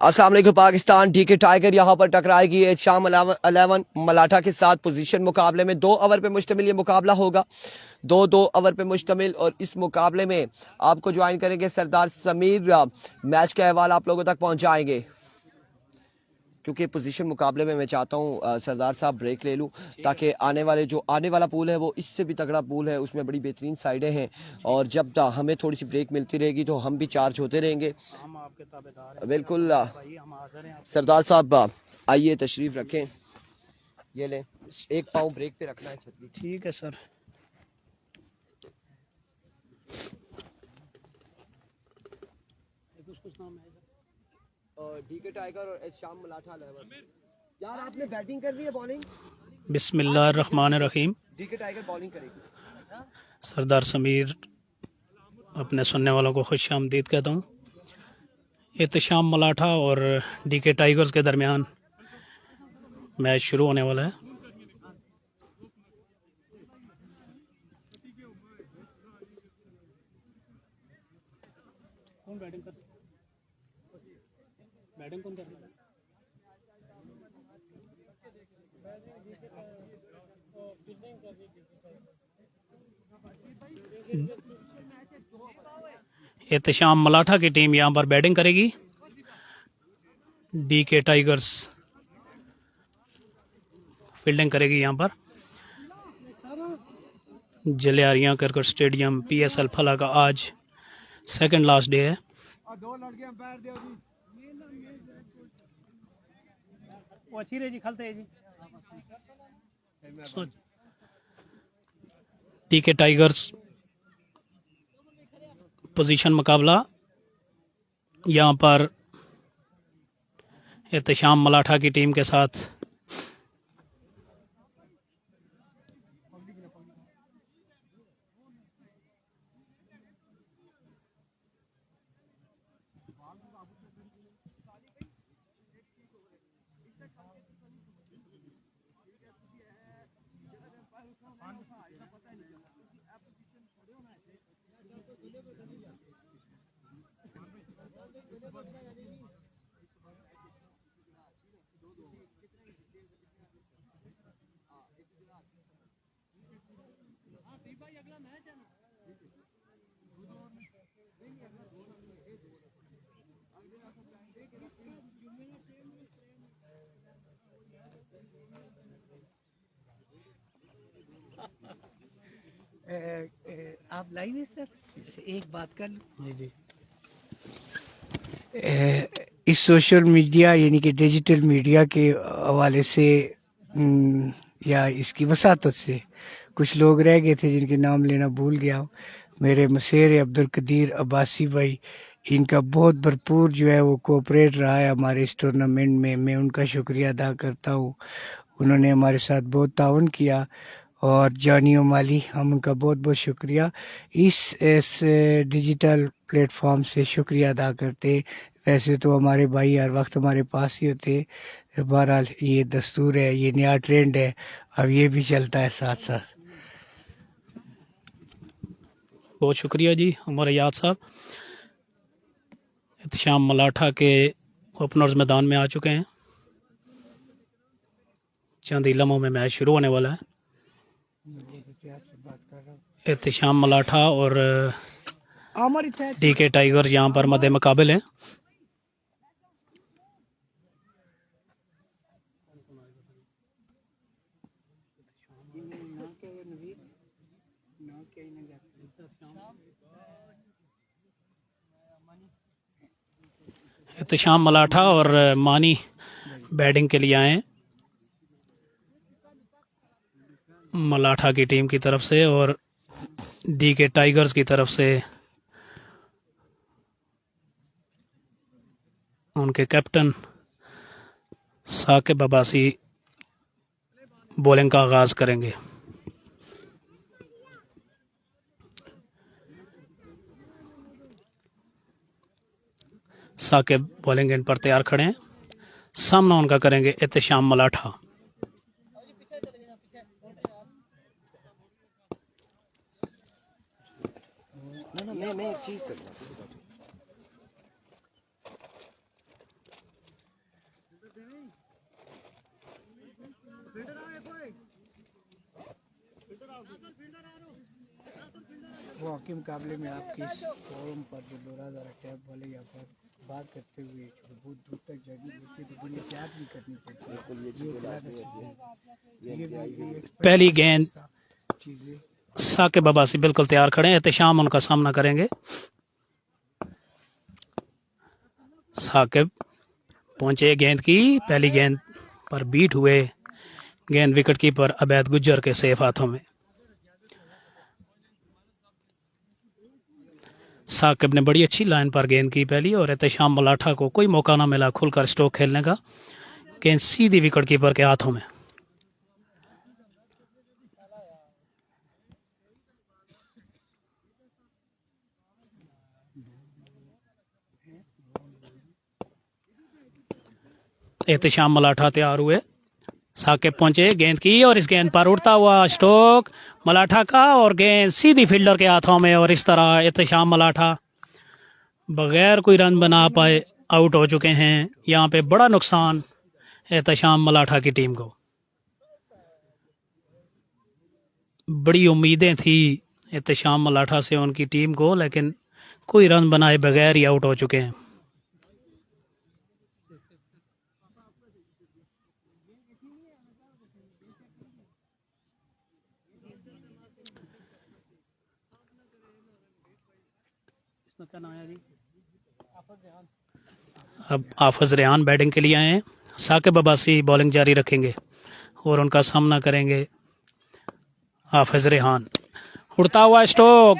अस्सलाम वालेकुम Pakistan. DK tiger यहां पर टकराएगी शाम 11 मलाठा के साथ पोजीशन मुकाबले में 2 ओवर पे मुश्तमिल ये मुकाबला होगा। दो ओवर पे मुश्तमिल और इस मुकाबले में आपको ज्वाइन करेंगे सरदार समीर। मैच का अहवाल आप लोगों तक पहुंचाएंगे क्योंकि पोजीशन मुकाबले में मैं चाहता हूं सरदार साहब ब्रेक ले लूं ताकि आने वाला पूल है वो इससे भी तगड़ा पूल है, उसमें बड़ी बेहतरीन साइडें हैं और जब तक हमें थोड़ी सी ब्रेक मिलती रहेगी तो हम भी चार्ज होते रहेंगे। हम आपके ताबेदार हैं बिल्कुल भाई, हम हाजिर हैं। सरदार साहब आइए तशरीफ रखें। ये लें, एक पाँव ब्रेक पे रखना है छतरी। ठीक है सर। कुछ नाम है डीके टाइगर और शाम मलाठा लेवल। यार आपने बैटिंग करनी है बॉलिंग? बिस्मिल्लाहिर्रहमानिर्रहीम। डीके टाइगर बॉलिंग करेगी। सरदार समीर अपने सुनने वालों को खुश आमदीद कहता हूँ। एहतशाम मलाठा और डीके टाइगर्स के दरमियान मैच शुरू होने वाला है। कौन बैटिंग कर बैटिंग कौन कर रहा है? एहतशाम मलाठा की टीम यहाँ पर बैटिंग करेगी। डीके टाइगर्स फील्डिंग करेगी। यहाँ पर जलियारियां क्रिकेट स्टेडियम PSL फला का आज सेकंड लास्ट डे है। डीके टाइगर्स पोजीशन मुकाबला यहाँ पर एहतशाम मलाठा की टीम के साथ आप लाइव है सर? एक बात कर लूं। जी जी इस सोशल मीडिया यानी कि डिजिटल मीडिया के हवाले से या इसकी वसातत से कुछ लोग रह गए थे जिनके नाम लेना भूल गया हूँ। मेरे मसेर अब्दुल कदीर अब्बासी भाई, इनका बहुत भरपूर जो है वो कोऑपरेट रहा है हमारे इस टूर्नामेंट में। मैं उनका शुक्रिया अदा करता हूँ। उन्होंने हमारे साथ बहुत ताउन किया और जानियो माली हम उनका बहुत बहुत शुक्रिया इस डिजिटल प्लेटफॉर्म से शुक्रिया अदा करते। वैसे तो हमारे भाई हर वक्त हमारे पास ही होते। बहरहाल ये दस्तूर है, ये नया ट्रेंड है, अब ये भी चलता है साथ साथ। बहुत शुक्रिया जी उमर याद साहब। एहतशाम मलाठा के ओपनर्स मैदान में आ चुके हैं। चंद ही लम्हों में मैच शुरू होने वाला है। एहतशाम मलाठा और डीके टाइगर यहाँ पर मद्दे मुकाबिल हैं। एहतशाम मलाठा और मानी बैटिंग के लिए आए मलाठा की टीम की तरफ से और डीके टाइगर्स की तरफ से उनके कैप्टन साकिब अब्बासी बॉलिंग का आगाज करेंगे। साकिब बॉलिंग एंड पर तैयार खड़े हैं। सामना उनका करेंगे एहतशाम मलाठा। मैं एक चीज करना वो हॉकी मुकाबले में आपके इस फोरम पर जो लोरादारा टैब वाले यहाँ पर बात करते हुए बहुत दूर तक जर्नी होती है तो बड़ी एहतियात भी करनी पड़ती है। ये खिला कर सकते हैं। ये एक पहली गेंद चीज़ें साकिब अब्बासी बिल्कुल तैयार खड़े हैं, एहतशाम उनका सामना करेंगे। साकिब पहुंचे गेंद की, पहली गेंद पर बीट हुए, गेंद विकेट कीपर अबैद गुज्जर के सेफ हाथों में। साकिब ने बड़ी अच्छी लाइन पर गेंद की पहली और एहतशाम मलाठा को कोई मौका ना मिला खुलकर स्ट्रोक खेलने का, गेंद सीधी विकेट कीपर के हाथों में। एहतशाम मलाठा तैयार हुए, साकिब पहुंचे गेंद की और इस गेंद पर उड़ता हुआ स्ट्रोक मलाठा का और गेंद सीधी फील्डर के हाथों में और इस तरह एहतशाम मलाठा बगैर कोई रन बना पाए आउट हो चुके हैं। यहाँ पे बड़ा नुकसान एहतशाम मलाठा की टीम को। बड़ी उम्मीदें थी एहतशाम मलाठा से उनकी टीम को, लेकिन कोई रन बनाए बगैर ही आउट हो चुके हैं। अब आफज रेहान बैटिंग के लिए आए हैं। साकिब अब्बासी बॉलिंग जारी रखेंगे और उनका सामना करेंगे आफज रेहान। उड़ता हुआ स्ट्रोक,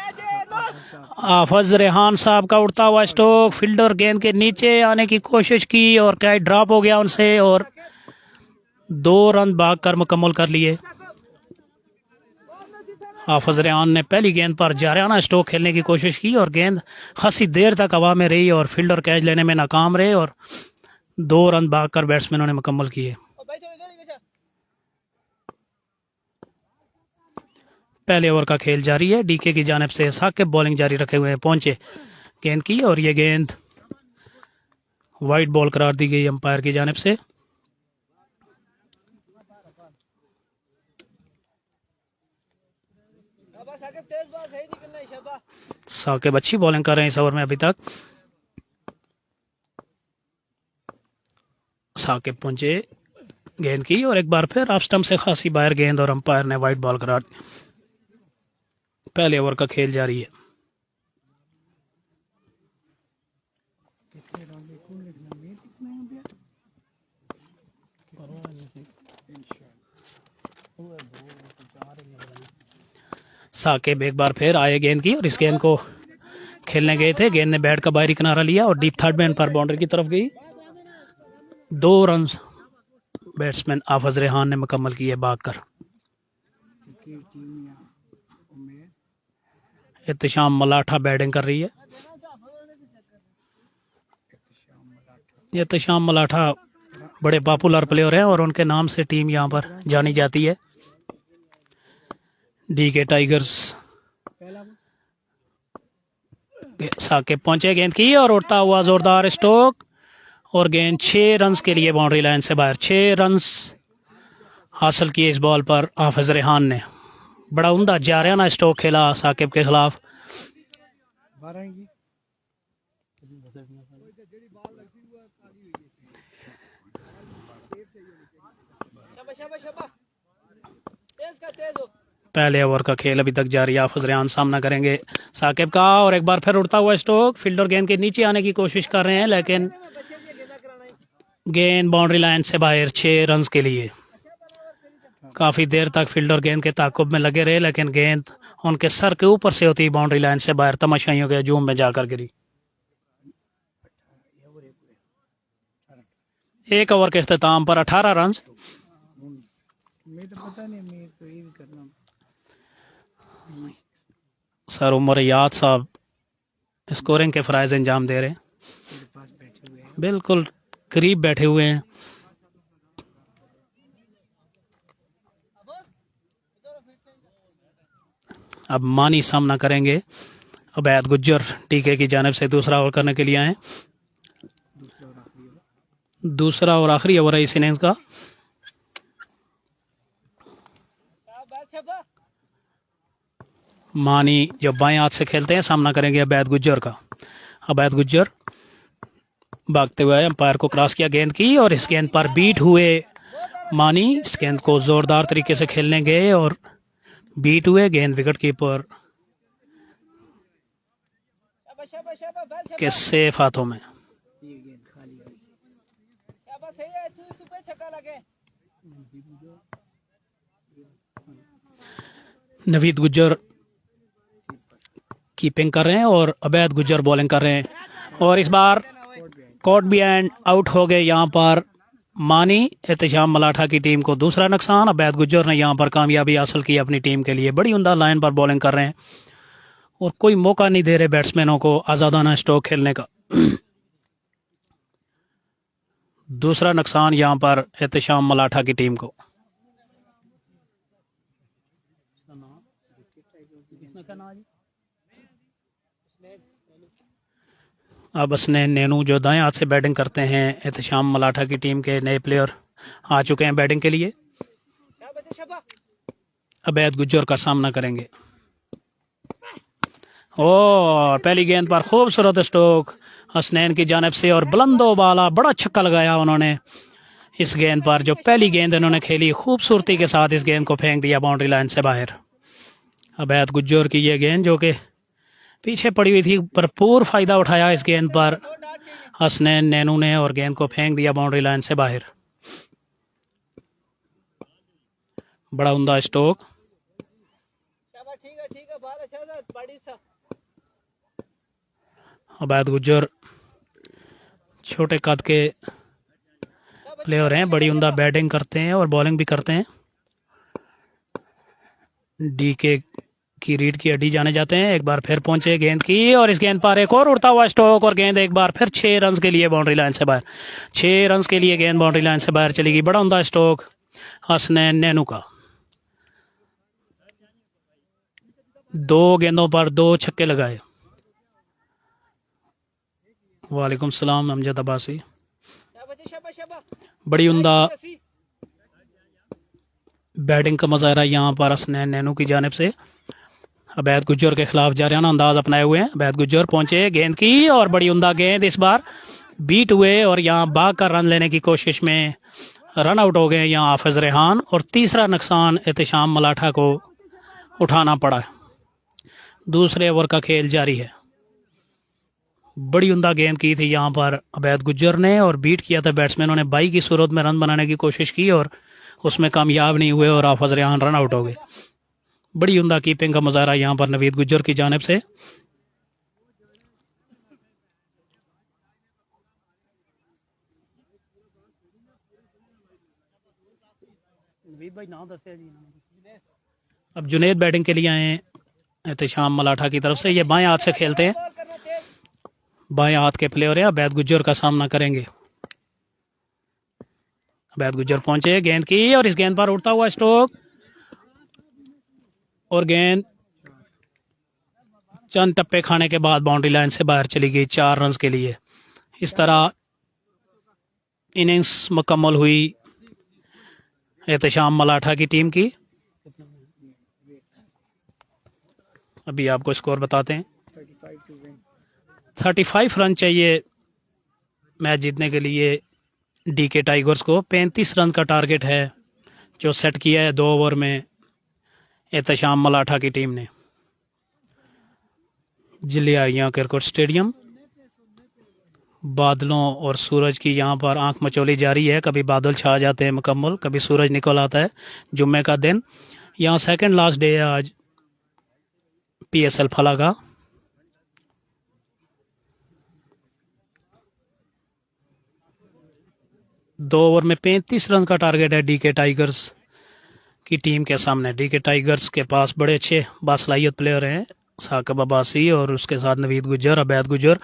आफज रेहान साहब का उड़ता हुआ स्ट्रोक, फील्डर गेंद के नीचे आने की कोशिश की और कैच ड्रॉप हो गया उनसे और 2 रन भागकर मुकम्मल कर लिए। हाफिज रेहान ने पहली गेंद पर जारियाना स्ट्रोक खेलने की कोशिश की और गेंद खासी देर तक हवा में रही और फील्डर कैच लेने में नाकाम रहे और 2 रन भागकर बैट्समैनों ने मुकम्मल किए। पहले ओवर का खेल जारी है। डीके की जानिब से साकिब बॉलिंग जारी रखे हुए हैं, पहुंचे गेंद की और ये गेंद वाइड बॉल करार दी गई अंपायर की जानिब से। साकिब अच्छी बॉलिंग कर रहे हैं इस ओवर में अभी तक। साकिब पहुंचे गेंद की और एक बार फिर ऑफ स्टंप से खासी बाहर गेंद और अंपायर ने वाइड बॉल करार दी। पहले ओवर का खेल जारी है। साकिब एक बार फिर आए गेंद की और इस गेंद को खेलने गए थे। गेंद ने बैट का बाहरी किनारा लिया और डीप थर्ड मैन पर बाउंड्री की तरफ गई। 2 रन बैट्समैन हाफिज रेहान ने मुकम्मल किए भागकर। एहतशाम मलाठा बैटिंग कर रही है। एहतशाम मलाठा बड़े पॉपुलर प्लेयर हैं और उनके नाम से टीम यहाँ पर जानी जाती है, डीके टाइगर्स। साकिब पहुंचे गेंद की और उड़ता हुआ जोरदार स्ट्रोक और गेंद 6 रन के लिए बाउंड्री लाइन से बाहर। 6 रन हासिल किए इस बॉल पर हाफिज रेहान ने। बड़ा उम्दा जारियाना स्ट्रोक खेला साकिब के खिलाफ। पहले ओवर का खेल अभी तक जारी। हाफिज रेहान सामना करेंगे साकिब का और एक बार फिर उड़ता हुआ स्ट्रोक। फील्डर गेंद के नीचे आने की कोशिश कर रहे हैं लेकिन गेंद बाउंड्री लाइन से बाहर। 6 रन के लिए। काफी देर तक फील्डर गेंद के ताकुब में लगे रहे लेकिन गेंद उनके सर के ऊपर से होती बाउंड्री लाइन से बाहर तमाशाइयों के हजूम में जाकर गिरी। 1 ओवर के इख्तिताम पर 18 रन। सर उमर याद साहब स्कोरिंग के फराइज अंजाम दे रहे हैं, बिल्कुल करीब बैठे हुए हैं। अब मानी सामना करेंगे अबैद गुज्जर। टीके की जानिब से दूसरा ओवर करने के लिए आए। दूसरा और आखिरी ओवर है इस इनिंग्स का। मानी जो बाएं हाथ से खेलते हैं, सामना करेंगे अबैद गुज्जर का। अबैद गुज्जर भागते हुए अंपायर को क्रॉस किया गेंद की, और इस गेंद पर बीट हुए मानी। इस गेंद को जोरदार तरीके से खेलने गए और बीट हुए। गेंद विकेट कीपर के सेफ हाथों में। नवीद गुज्जर कीपिंग कर रहे हैं और अबैद गुज्जर बॉलिंग कर रहे हैं, और इस बार कॉट बिहाइंड आउट हो गए यहाँ पर मानी। एहतशाम मलाठा की टीम को दूसरा नुकसान। अबैद गुज्जर ने यहाँ पर कामयाबी हासिल की अपनी टीम के लिए। बड़ी उम्दा लाइन पर बॉलिंग कर रहे हैं और कोई मौका नहीं दे रहे बैट्समैनों को आज़ादाना स्ट्रोक खेलने का। दूसरा नुकसान यहाँ पर एहतशाम मलाठा की टीम को। अब हसनैन नैनू जो दाएं हाथ से बैटिंग करते हैं, एहतशाम मलाठा की टीम के नए प्लेयर आ चुके हैं बैटिंग के लिए। अबैद गुज्जर का सामना करेंगे और पहली गेंद पर खूबसूरत स्ट्रोक हसनैन की जानिब से, और बुलंदो बाला बड़ा छक्का लगाया उन्होंने इस गेंद पर। जो पहली गेंद इन्होंने खेली, खूबसूरती के साथ इस गेंद को फेंक दिया बाउंड्री लाइन से बाहर। अबैद गुज्जर की ये गेंद जो कि पीछे पड़ी हुई थी, भरपूर फायदा उठाया इस गेंद पर हसनैन नैनू ने और गेंद को फेंक दिया बाउंड्री लाइन से बाहर। बड़ा उम्दा स्ट्रोक। अबैद गुज्जर छोटे कद के प्लेयर हैं, बड़ी उम्दा बैटिंग करते हैं और बॉलिंग भी करते हैं। डीके की रीढ़ की हड्डी जाने जाते हैं। एक बार फिर पहुंचे गेंद की, और इस गेंद पर एक और उड़ता हुआ स्ट्रोक, और गेंद एक बार फिर 6 रन के लिए बाउंड्री लाइन से बाहर। 6 रन के लिए गेंद बाउंड्री लाइन से बाहर चली गई। बड़ा उम्दा स्ट्रोक हसनैन नैनू का। 2 गेंदों पर 2 छक्के लगाए। वालेकुम सलाम अमजद अब्बासी। बड़ी उम्दा बैटिंग का मुजाहरा यहाँ पर हसनैन नैनू की जानिब से। अबैद गुज्जर के खिलाफ जारियाना अंदाज अपनाए हुए हैं। अबैद गुज्जर पहुंचे गेंद की, और बड़ी उम्दा गेंद इस बार बीट हुए और यहाँ भाग कर रन लेने की कोशिश में रन आउट हो गए यहाँ हाफिज रेहान, और तीसरा नुकसान एहतशाम मलाठा को उठाना पड़ा। दूसरे ओवर का खेल जारी है। बड़ी उम्दा गेंद की थी यहाँ पर अबैद गुज्जर ने, और बीट किया था बैट्समैनों ने। 22 की सूरत में रन बनाने की कोशिश की और उसमें कामयाब नहीं हुए और हाफिज रेहान रन आउट हो गए। बड़ी उम्दा कीपिंग का मुजाहरा यहाँ पर नवीद गुज्जर की जानिब से। अब जुनेद बैटिंग के लिए आए हैं एहतशाम मलाठा की तरफ से। ये बाएं हाथ से खेलते हैं, बाएं हाथ के प्लेयर हैं। अबैद गुज्जर का सामना करेंगे। अबैद गुज्जर पहुंचे गेंद की, और इस गेंद पर उड़ता हुआ स्ट्रोक, और गेंद चंद टप्पे खाने के बाद बाउंड्री लाइन से बाहर चली गई 4 रन के लिए। इस तरह इनिंग्स मुकम्मल हुई एहतशाम मलाठा की टीम की। अभी आपको स्कोर बताते हैं। 35 रन चाहिए मैच जीतने के लिए डीके टाइगर्स को। 35 रन का टारगेट है जो सेट किया है 2 ओवर में एहतशाम मलाठा की टीम ने। जिलियारियां क्रिकेट स्टेडियम। बादलों और सूरज की यहाँ पर आंख मचोली जारी है। कभी बादल छा जाते हैं मुकम्मल, कभी सूरज निकल आता है। जुम्मे का दिन, यहाँ सेकंड लास्ट डे है आज पीएसएल फला का। दो ओवर में 35 रन का टारगेट है डीके टाइगर्स की टीम के सामने। डीके टाइगर्स के पास बड़े अच्छे बासलाहियत प्लेयर हैं, साकिब अब्बासी और उसके साथ नवीद गुज्जर, अबैद गुज्जर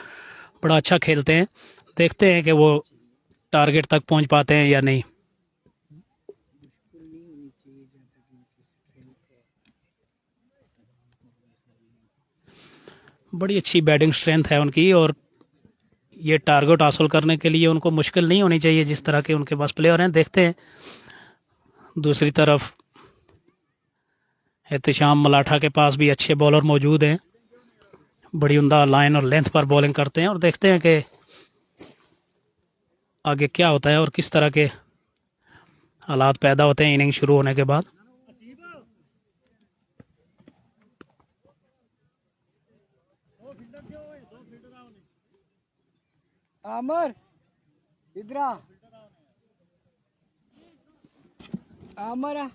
बड़ा अच्छा खेलते हैं। देखते हैं कि वो टारगेट तक पहुंच पाते हैं या नहीं। बड़ी अच्छी बैटिंग स्ट्रेंथ है उनकी, और ये टारगेट हासिल करने के लिए उनको मुश्किल नहीं होनी चाहिए जिस तरह के उनके पास प्लेयर हैं। देखते हैं। दूसरी तरफ एहतशाम मलाठा के पास भी अच्छे बॉलर मौजूद हैं, बड़ी उम्दा लाइन और लेंथ पर बॉलिंग करते हैं, और देखते हैं कि आगे क्या होता है और किस तरह के हालात पैदा होते हैं इनिंग शुरू होने के बाद। आमर इधर आ, आमर आ।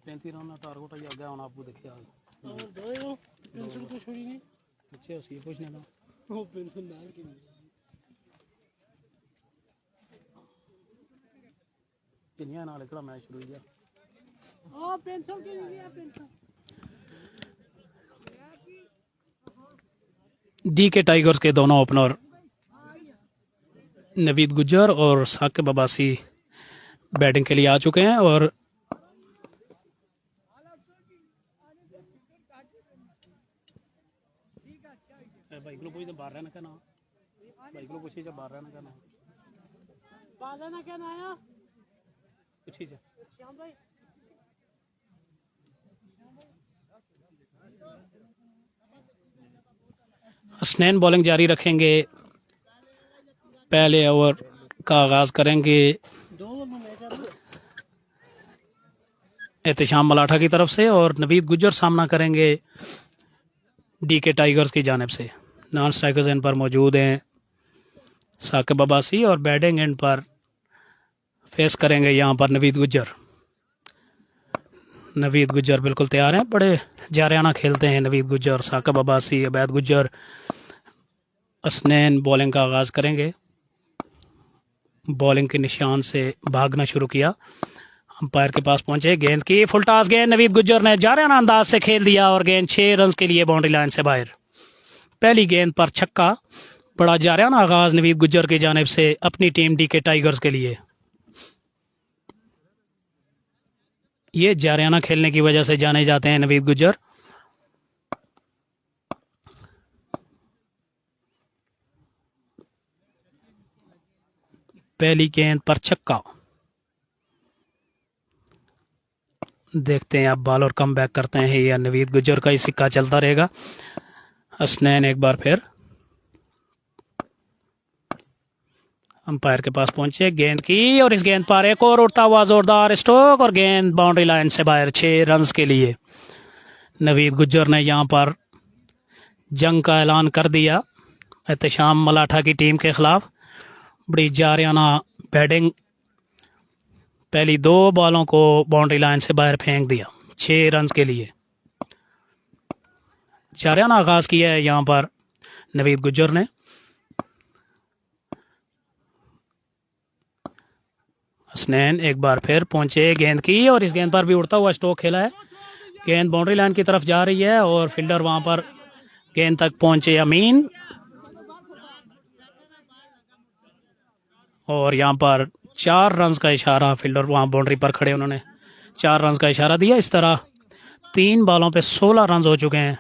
पैंती रन टारगेट आ गया हूँ आपको देखिए अच्छे पूछने का किनिया नाल एकड़ा मैच शुरू हो गया। डी के टाइगर्स के दोनों ओपनर नवीद गुज्जर और साकिब अब्बासी बैटिंग के लिए आ चुके हैं, और भाई को पूछे बाहर रहना कहना, भाई को पूछे बाहर रहना कहना, बाहर रहना कहना आया पूछी जा। हसनैन बॉलिंग जारी रखेंगे, पहले ओवर का आगाज करेंगे एहतशाम मलाठा की तरफ से, और नवीद गुज्जर सामना करेंगे डी के टाइगर्स की जानिब से। नॉन स्ट्राइकर्स एंड पर मौजूद हैं साकिब अब्बासी, और बैटिंग एंड पर फेस करेंगे यहाँ पर नवीद गुज्जर। नवीद गुज्जर बिल्कुल तैयार हैं, बड़े जारियाना खेलते हैं नवीद गुज्जर। साकिब अब्बासी, अबैद गुज्जर, हसनैन बॉलिंग का आगाज़ करेंगे। बॉलिंग के निशान से भागना शुरू किया, अंपायर के पास पहुंचे, गेंद की फुल टॉस गेंद नवीद गुज्जर ने जारियाना अंदाज से खेल दिया, और गेंद 6 रन के लिए बाउंड्री लाइन से बाहर। पहली गेंद पर छक्का, बड़ा जारियाना आगाज़ नवीद गुज्जर की जानिब से अपनी टीम डी के टाइगर्स के लिए। ये जारियाना खेलने की वजह से जाने जाते हैं नवीद गुज्जर। पहली गेंद पर छक्का, देखते हैं अब बॉलर कम बैक करते हैं या नवीद गुज्जर का ही सिक्का चलता रहेगा। हसनैन एक बार फिर अंपायर के पास पहुंचे, गेंद की, और इस गेंद पर एक और उड़ता हुआ जोरदार स्ट्रोक, और गेंद बाउंड्री लाइन से बाहर 6 रन के लिए। नवीद गुज्जर ने यहां पर जंग का ऐलान कर दिया एहतशाम मलाठा की टीम के खिलाफ। बड़ी जारियाना बैटिंग, पहली 2 बॉलों को बाउंड्री लाइन से बाहर फेंक दिया 6 रन के लिए। जारियाना आगाज किया है यहां पर नवीद गुज्जर ने। हसनैन एक बार फिर पहुंचे, गेंद की, और इस गेंद पर भी उड़ता हुआ स्ट्रोक खेला है। गेंद बाउंड्री लाइन की तरफ जा रही है, और फील्डर वहां पर गेंद तक पहुंचे अमीन, और यहां पर 4 रन का इशारा, फील्डर वहां बाउंड्री पर खड़े, उन्होंने 4 रन का इशारा दिया। इस तरह 3 बॉलों पे 16 रन हो चुके हैं।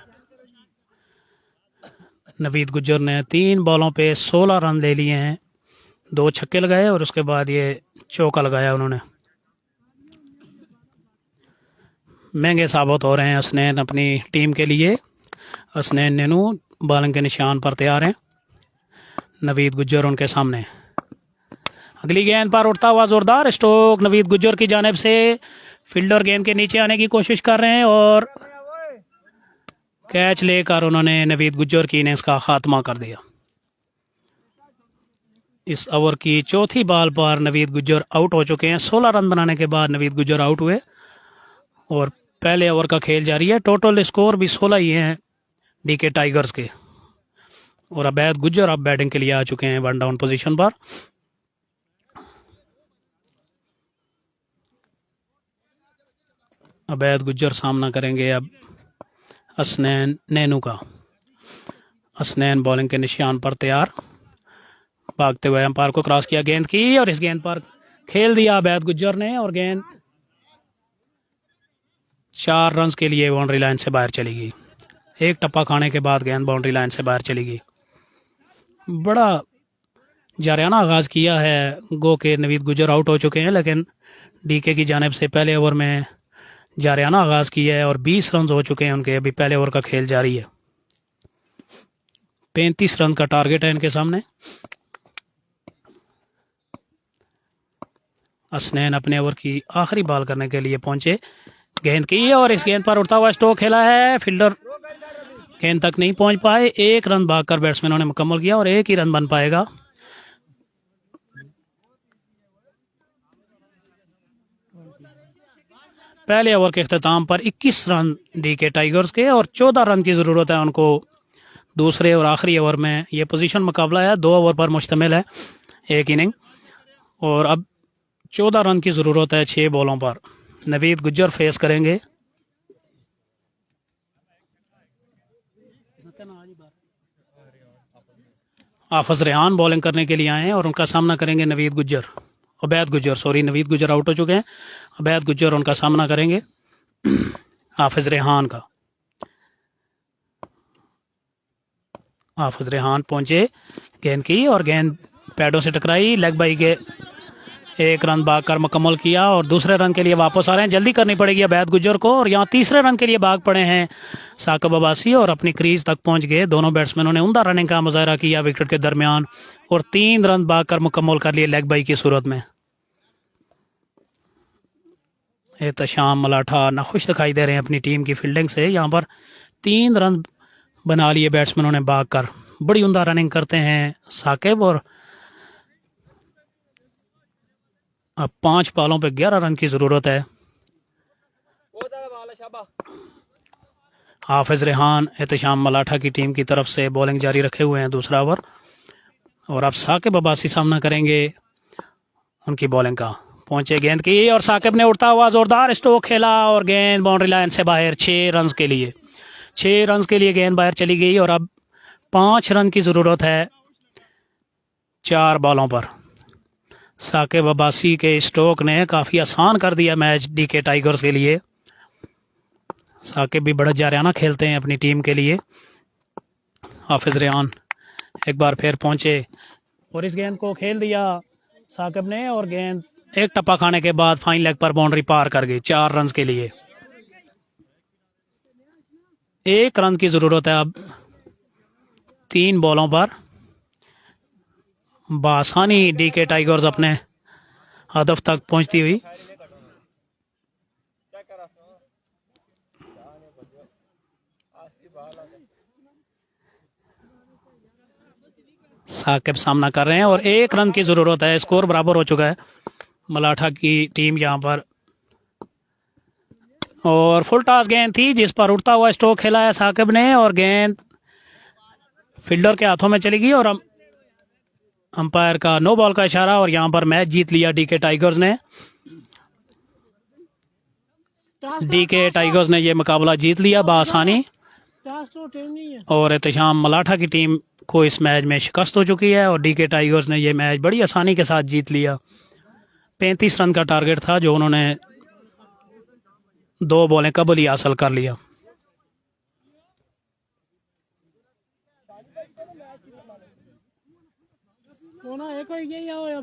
नवीद गुज्जर ने 3 बॉलों पे 16 रन ले लिए हैं, 2 छक्के लगाए और उसके बाद ये चौका लगाया उन्होंने। महंगे साबित हो रहे हैं हसनैन अपनी टीम के लिए। हसनैन नैनू बॉलिंग के निशान पर तैयार हैं, नवीद गुज्जर उनके सामने। अगली गेंद पर उड़ता हुआ जोरदार स्ट्रोक नवीद गुज्जर की जानिब से। फील्डर गेंद के नीचे आने की कोशिश कर रहे हैं, और कैच लेकर उन्होंने नवीद गुज्जर की इनिंग्स का खात्मा कर दिया। इस ओवर की चौथी बॉल पर नवीद गुज्जर आउट हो चुके हैं। 16 रन बनाने के बाद नवीद गुज्जर आउट हुए, और पहले ओवर का खेल जारी है। टोटल स्कोर भी 16 ही हैं डीके टाइगर्स के, और अबैद गुज्जर अब बैटिंग के लिए आ चुके हैं 1 डाउन पोजीशन पर। अबैद गुज्जर सामना करेंगे अब हसनैन नैनू का। हसनैन बॉलिंग के निशान पर तैयार, भागते हुए अंपायर को क्रॉस किया, गेंद की और इस गेंद पर खेल दिया अवैध गुज्जर ने और गेंद 4 रन के लिए बाउंड्री लाइन से बाहर चली गई। एक टप्पा खाने के बाद गेंद बाउंड्री लाइन से बाहर चली गई। बड़ा जारियाना आगाज किया है, गो के नवीद गुज्जर आउट हो चुके हैं, लेकिन डीके की जानिब से पहले ओवर में जारियाना आगाज किया है और 20 रन हो चुके हैं उनके। अभी पहले ओवर का खेल जारी है। 35 रन का टारगेट है इनके सामने। असनैन अपने ओवर की आखिरी बॉल करने के लिए पहुंचे, गेंद की और इस गेंद पर उड़ता हुआ स्ट्रोक खेला है, फील्डर गेंद तक नहीं पहुंच पाए। 1 रन भागकर बैट्समैनों ने मुकम्मल किया और 1 ही रन बन पाएगा। पहले ओवर के अख्ताम पर 21 रन डीके टाइगर्स के और 14 रन की ज़रूरत है उनको दूसरे और आखिरी ओवर में। ये पोजीशन मुकाबला है, 2 ओवर पर मुश्तमिल है एक इनिंग, और अब 14 रन की ज़रूरत है 6 बॉलों पर। नवीद गुज्जर फेस करेंगे हाफिज रेहान, बॉलिंग करने के लिए आए हैं और उनका सामना करेंगे अवैध गुज्जर। नवीद गुज्जर आउट हो चुके हैं, अवैध गुज्जर उनका सामना करेंगे हाफिज रेहान का। हाफिज रेहान पहुंचे, गेंद की और गेंद पैडों से टकराई, लेग बाई के 1 रन भागकर मुकम्मल किया और दूसरे रन के लिए वापस आ रहे हैं। जल्दी करनी पड़ेगी अवैध गुज्जर को और यहाँ तीसरे रन के लिए भाग पड़े हैं साकिब अब्बासी और अपनी क्रीज तक पहुंच गए। दोनों बैट्समैनों ने उम्दा रनिंग का मुजाहरा किया विकेट के दरमियान और 3 रन भागकर मुकम्मल कर लिए लेग बाई की सूरत में। एहतशाम मलाठा नाखुश दिखाई दे रहे हैं अपनी टीम की फील्डिंग से। यहाँ पर 3 रन बना लिए बैट्समैनों ने भागकर। बड़ी उम्दा रनिंग करते हैं साकिब और अब 5 बॉलों पे 11 रन की जरूरत है। हाफिज रेहान एहतशाम मलाठा की टीम की तरफ से बॉलिंग जारी रखे हुए हैं दूसरा ओवर, और अब साकिब अब्बासी सामना करेंगे उनकी बॉलिंग का। पहुंचे, गेंद की और साकिब ने उड़ता हुआ जोरदार स्ट्रोक खेला और गेंद बाउंड्री लाइन से बाहर। 6 रन के लिए गेंद बाहर चली गई और अब 5 रन की जरूरत है 4 बॉलों पर। साकिब अब्बासी के स्ट्रोक ने काफ़ी आसान कर दिया मैच डीके टाइगर्स के लिए। साकिब भी बड़ा जारियाना खेलते हैं अपनी टीम के लिए। हाफिज रेहान एक बार फिर पहुंचे और इस गेंद को खेल दिया साकिब ने और गेंद एक टप्पा खाने के बाद फाइन लेग पर बाउंड्री पार कर गई। 4 रन के लिए 1 रन की ज़रूरत है अब 3 बॉलों पर। बासानी डीके टाइगर्स अपने हदफ तक पहुंचती हुई। साकिब सामना कर रहे हैं और 1 रन की जरूरत है। स्कोर बराबर हो चुका है मलाठा की टीम यहां पर, और फुल टॉस गेंद थी जिस पर उड़ता हुआ स्ट्रोक खेला है साकिब ने और गेंद फील्डर के हाथों में चली गई और अंपायर का नो बॉल का इशारा और यहां पर मैच जीत लिया डीके टाइगर्स ने। डीके टाइगर्स ने यह मुकाबला जीत लिया बासानी और एहतशाम मलाठा की टीम को इस मैच में शिकस्त हो चुकी है और डीके टाइगर्स ने यह मैच बड़ी आसानी के साथ जीत लिया। 35 रन का टारगेट था जो उन्होंने 2 बॉलें कबल ही हासिल कर लिया। एक हो गया या हो या